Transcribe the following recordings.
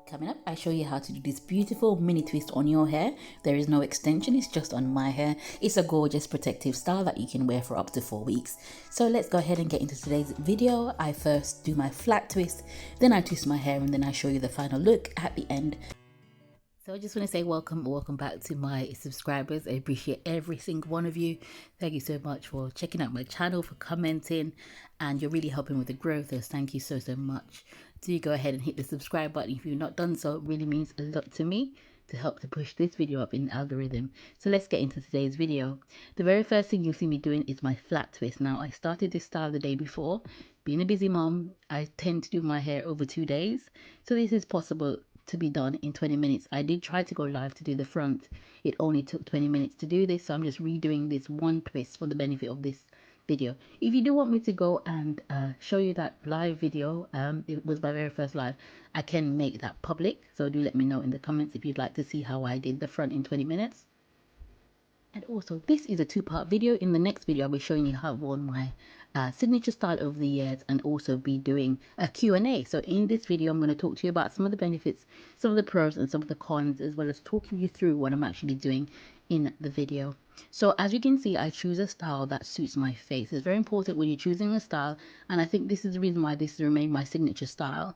Coming up, I show you how to do this beautiful mini twist on your hair. There is no extension, it's just on my hair. It's a gorgeous protective style that you can wear for up to 4 weeks. So let's go ahead and get into today's video. I first do my flat twist, then I twist my hair, and then I show you the final look at the end. So I just want to say welcome back to my subscribers. I appreciate every single one of you. Thank you so much for checking out my channel, for commenting, and you're really helping with the growth. So thank you so much. Do go ahead and hit the subscribe button if you've not done so. It really means a lot to me to help to push this video up in the algorithm. So let's get into today's video. The very first thing you'll see me doing is my flat twist. Now I started this style the day before. Being a busy mom, I tend to do my hair over 2 days. So this is possible to be done in 20 minutes. I did try to go live to do the front. It only took 20 minutes to do this, so I'm just redoing this one twist for the benefit of this video. If you do want me to go and show you that live video, it was my very first live, I can make that public, so do let me know in the comments if you'd like to see how I did the front in 20 minutes. And also, this is a two-part video. In the next video, I'll be showing you how I've worn my signature style over the years, and also be doing a Q&A. So in this video, I'm going to talk to you about some of the benefits, some of the pros, and some of the cons, as well as talking you through what I'm actually doing in the video. So as you can see, I choose a style that suits my face. It's very important when you're choosing a style, and I think this is the reason why this has remained my signature style,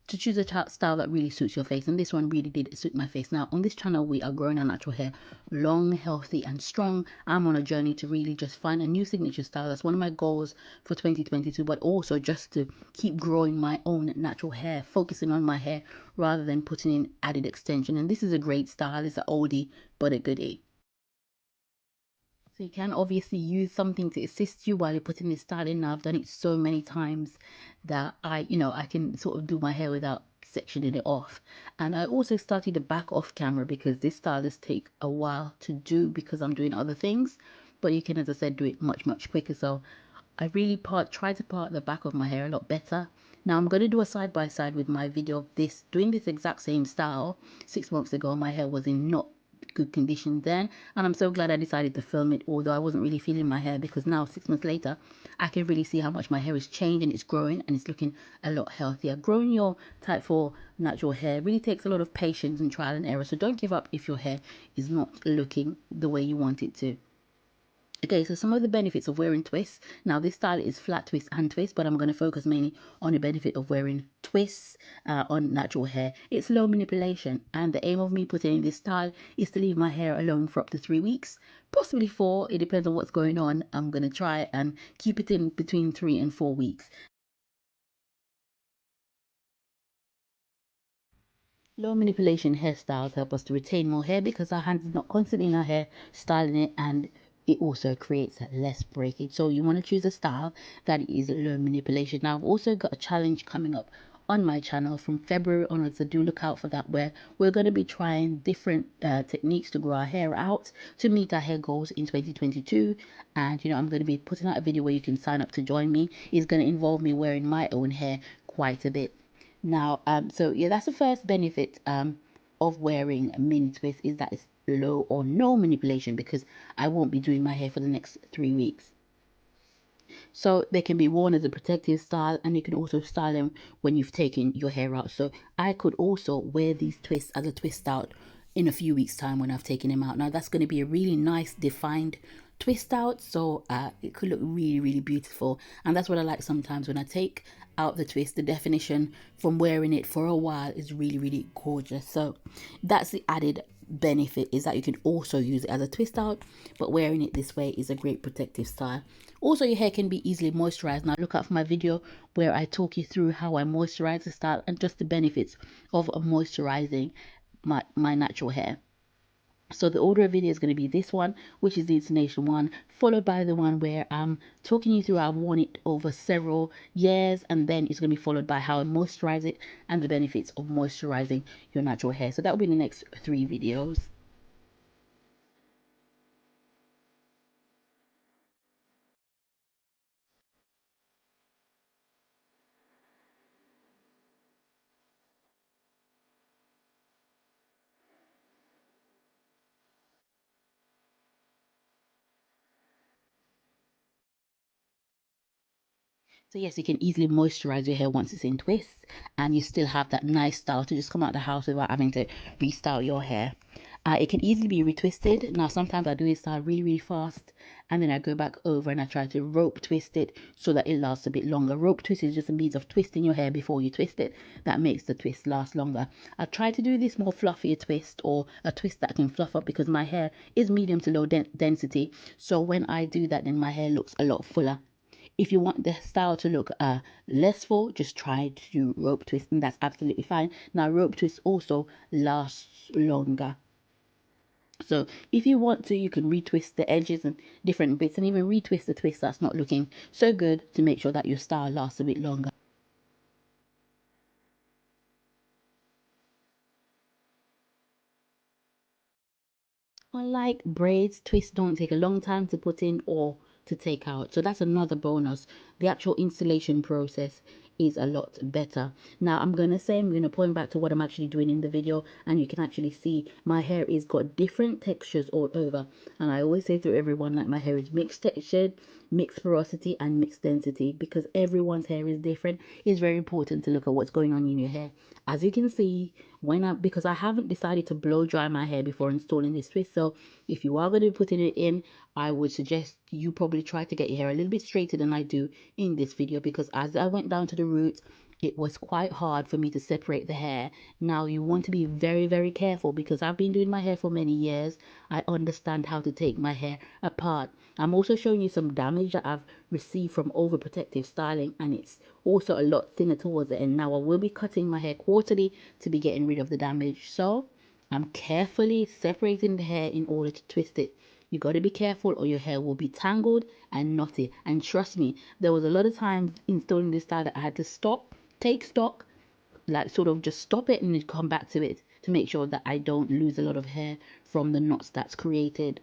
to choose a style that really suits your face, and this one really did suit my face. Now on this channel, we are growing our natural hair long, healthy, and strong. I'm on a journey to really just find a new signature style. That's one of my goals for 2022, but also just to keep growing my own natural hair, focusing on my hair rather than putting in added extension. And this is a great style. It's an oldie but a goodie. So you can obviously use something to assist you while you're putting this style in. Now I've done it so many times that I can sort of do my hair without sectioning it off. And I also started to back off camera because this style does take a while to do because I'm doing other things. But you can, as I said, do it much quicker. So I really try to part the back of my hair a lot better. Now I'm going to do a side by side with my video of this, doing this exact same style 6 months ago. My hair was in not good condition then, and I'm so glad I decided to film it, although I wasn't really feeling my hair, because now 6 months later I can really see how much my hair has changed, and it's growing and it's looking a lot healthier. Growing your type 4 natural hair really takes a lot of patience and trial and error, so don't give up if your hair is not looking the way you want it to. Okay, so some of the benefits of wearing twists. Now this style is flat twist and twist, but I'm going to focus mainly on the benefit of wearing twists on natural hair. It's low manipulation, and the aim of me putting in this style is to leave my hair alone for up to 3 weeks, possibly 4. It depends on what's going on. I'm going to try and keep it in between 3 and 4 weeks. Low manipulation hairstyles help us to retain more hair because our hands are not constantly in our hair styling it, and it also creates less breakage. So you want to choose a style that is low manipulation. Now I've also got a challenge coming up on my channel from February onwards, so do look out for that, where we're going to be trying different techniques to grow our hair out to meet our hair goals in 2022. And I'm going to be putting out a video where you can sign up to join me. It's going to involve me wearing my own hair quite a bit. Now, so yeah, that's the first benefit of wearing a mini twist, is that it's low or no manipulation, because I won't be doing my hair for the next 3 weeks. So they can be worn as a protective style, and you can also style them when you've taken your hair out. So I could also wear these twists as a twist out in a few weeks time when I've taken them out. Now that's going to be a really nice defined twist out, so it could look really beautiful. And that's what I like sometimes when I take out the twist. The definition from wearing it for a while is really gorgeous. So that's the added benefit, is that you can also use it as a twist out, but wearing it this way is a great protective style. Also, your hair can be easily moisturized. Now look out for my video where I talk you through how I moisturize the style and just the benefits of moisturizing my natural hair. So the order of video is going to be this one, which is the instillation one, followed by the one where I'm talking you through how I've worn it over several years, and then it's going to be followed by how I moisturize it and the benefits of moisturizing your natural hair. So that will be the next 3 videos. So yes, you can easily moisturize your hair once it's in twists, and you still have that nice style to just come out the house without having to restyle your hair. It can easily be retwisted. Now sometimes I do it style really really fast, and then I go back over and I try to rope twist it so that it lasts a bit longer. Rope twist is just a means of twisting your hair before you twist it. That makes the twist last longer. I try to do this more fluffier twist, or a twist that can fluff up, because my hair is medium to low density. So when I do that, then my hair looks a lot fuller. If you want the style to look less full, just try to do rope twist, and that's absolutely fine. Now rope twist also lasts longer. So if you want to, you can retwist the edges and different bits, and even retwist the twist that's not looking so good, to make sure that your style lasts a bit longer. Unlike braids, twists don't take a long time to put in or to take out. So that's another bonus. The actual installation process is a lot better. Now I'm going to point back to what I'm actually doing in the video, and you can actually see my hair is got different textures all over. And I always say to everyone that my hair is mixed textured, mixed porosity and mixed density, because everyone's hair is different. It's very important to look at what's going on in your hair. As you can see, because I haven't decided to blow dry my hair before installing this twist, so if you are going to be putting it in, I would suggest you probably try to get your hair a little bit straighter than I do in this video, because as I went down to the roots, it was quite hard for me to separate the hair. Now you want to be very very careful, because I've been doing my hair for many years. I understand how to take my hair apart. I'm also showing you some damage that I've received from overprotective styling, and it's also a lot thinner towards the end. Now I will be cutting my hair quarterly to be getting rid of the damage, so I'm carefully separating the hair in order to twist it. You got to be careful or your hair will be tangled and knotty. And trust me, there was a lot of times installing this style that I had to stop, take stock, like sort of just stop it and then come back to it, to make sure that I don't lose a lot of hair from the knots that's created.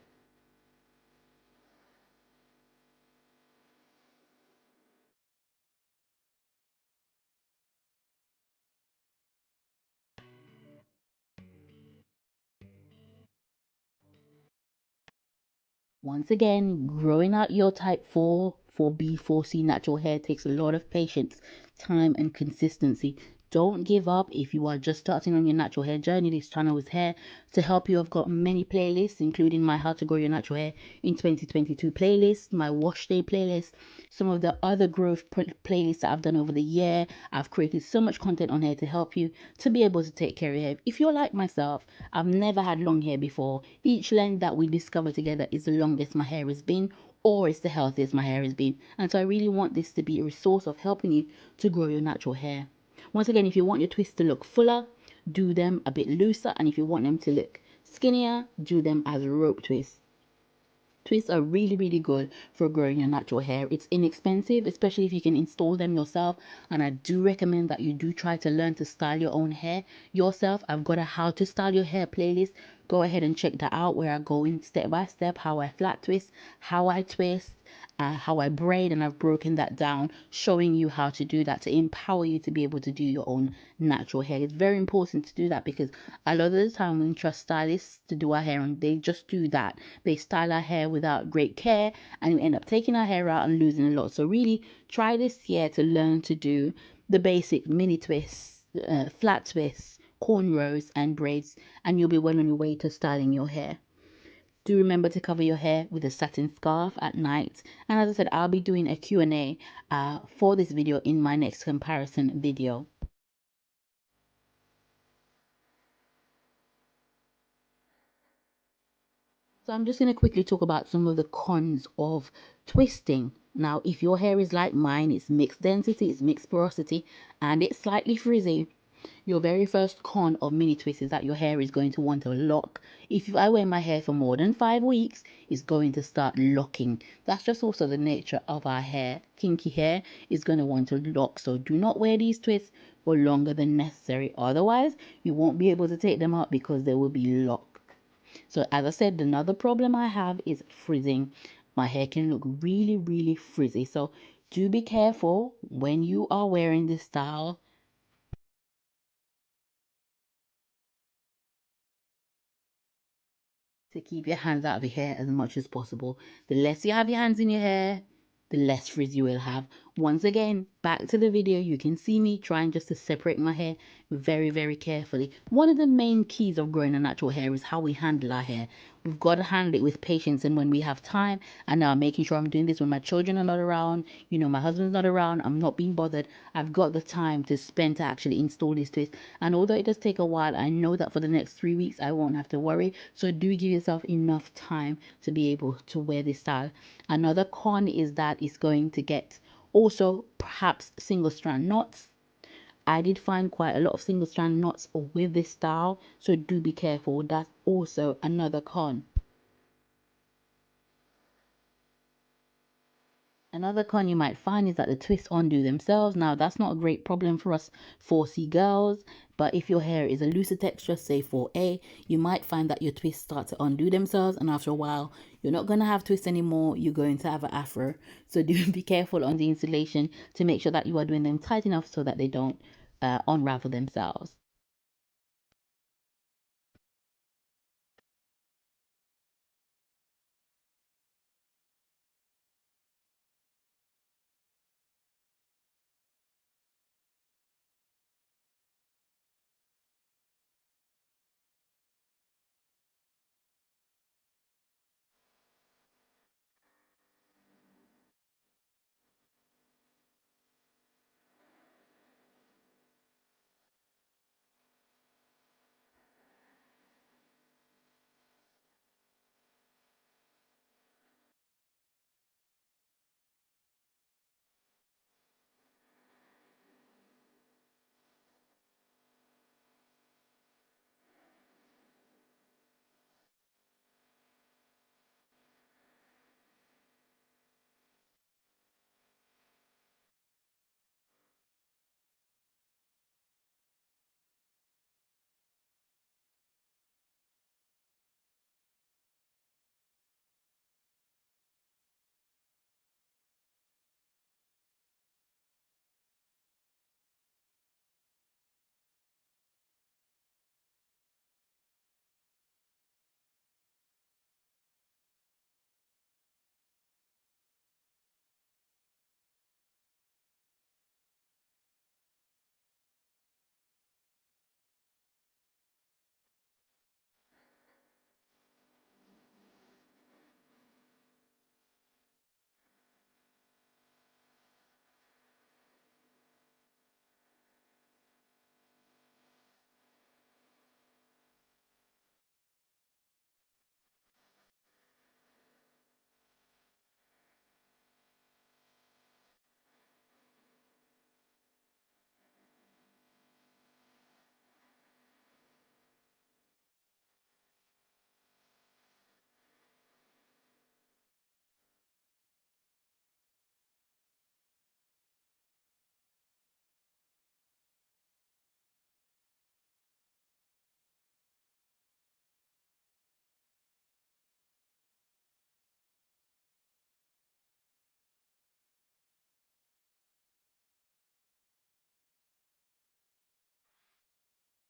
Once again, growing out your type 4, 4B, 4C natural hair takes a lot of patience, time, and consistency. Don't give up if you are just starting on your natural hair journey. This channel is here to help you. I've got many playlists, including my How to Grow Your Natural Hair in 2022 playlist, my Wash Day playlist, some of the other growth playlists that I've done over the year. I've created so much content on here to help you to be able to take care of your hair. If you're like myself, I've never had long hair before. Each length that we discover together is the longest my hair has been, or it's the healthiest my hair has been. And so I really want this to be a resource of helping you to grow your natural hair. Once again, if you want your twists to look fuller, do them a bit looser, and if you want them to look skinnier, do them as rope twists. Twists are really really good for growing your natural hair. It's inexpensive, especially if you can install them yourself, and I do recommend that you do try to learn to style your own hair yourself. I've got a how to style your hair playlist. Go ahead and check that out, where I go in step by step how I flat twist, how I twist, how I braid, and I've broken that down, showing you how to do that to empower you to be able to do your own natural hair. It's very important to do that, because a lot of the time we trust stylists to do our hair, and they just do that. They style our hair without great care, and we end up taking our hair out and losing a lot. So really try this year to learn to do the basic mini twists, flat twists, cornrows and braids, and you'll be well on your way to styling your hair. Do remember to cover your hair with a satin scarf at night. And as I said, I'll be doing a Q&A for this video in my next comparison video. So I'm just going to quickly talk about some of the cons of twisting. Now, if your hair is like mine, it's mixed density, it's mixed porosity, and it's slightly frizzy, your very first con of mini twists is that your hair is going to want to lock. If I wear my hair for more than 5 weeks, it's going to start locking. That's just also the nature of our hair. Kinky hair is going to want to lock. So do not wear these twists for longer than necessary. Otherwise, you won't be able to take them out because they will be locked. So as I said, another problem I have is frizzing. My hair can look really, really frizzy. So do be careful when you are wearing this style. To keep your hands out of your hair as much as possible. The less you have your hands in your hair, the less frizz you will have. Once again, back to the video, you can see me trying just to separate my hair very, very carefully. One of the main keys of growing a natural hair is how we handle our hair. We've got to handle it with patience and when we have time. And now I'm making sure I'm doing this when my children are not around, you know, my husband's not around, I'm not being bothered. I've got the time to spend to actually install this twist. And although it does take a while, I know that for the next 3 weeks I won't have to worry. So do give yourself enough time to be able to wear this style. Another con is that it's going to get also perhaps single strand knots. I did find quite a lot of single strand knots with this style, so do be careful. That's also another con. Another con you might find is that the twists undo themselves. Now that's not a great problem for us 4C girls, but if your hair is a looser texture, say 4A, you might find that your twists start to undo themselves, and after a while you're not going to have twists anymore, you're going to have an afro. So do be careful on the installation to make sure that you are doing them tight enough so that they don't unravel themselves.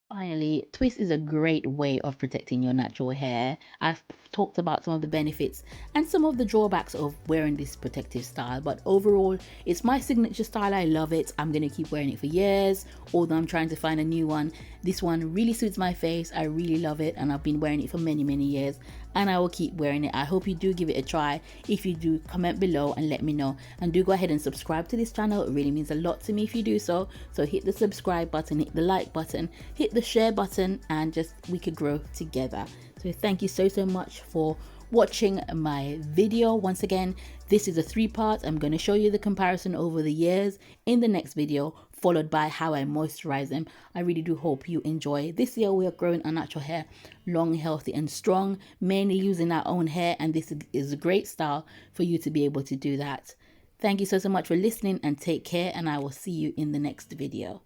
Finally, twist is a great way of protecting your natural hair. I've talked about some of the benefits and some of the drawbacks of wearing this protective style, but overall, it's my signature style. I love it. I'm going to keep wearing it for years, although I'm trying to find a new one. This one really suits my face. I really love it, and I've been wearing it for many, many years, and I will keep wearing it. I hope you do give it a try. If you do, comment below and let me know, and do go ahead and subscribe to this channel. It really means a lot to me if you do so. So hit the subscribe button, hit the like button, hit the share button, and just we could grow together. So thank you so much for watching my video. Once again, this is a 3-part. I'm going to show you the comparison over the years in the next video, followed by how I moisturize them. I really do hope you enjoy. This year we are growing our natural hair long, healthy and strong, mainly using our own hair, and this is a great style for you to be able to do that. Thank you so much for listening, and take care, and I will see you in the next video.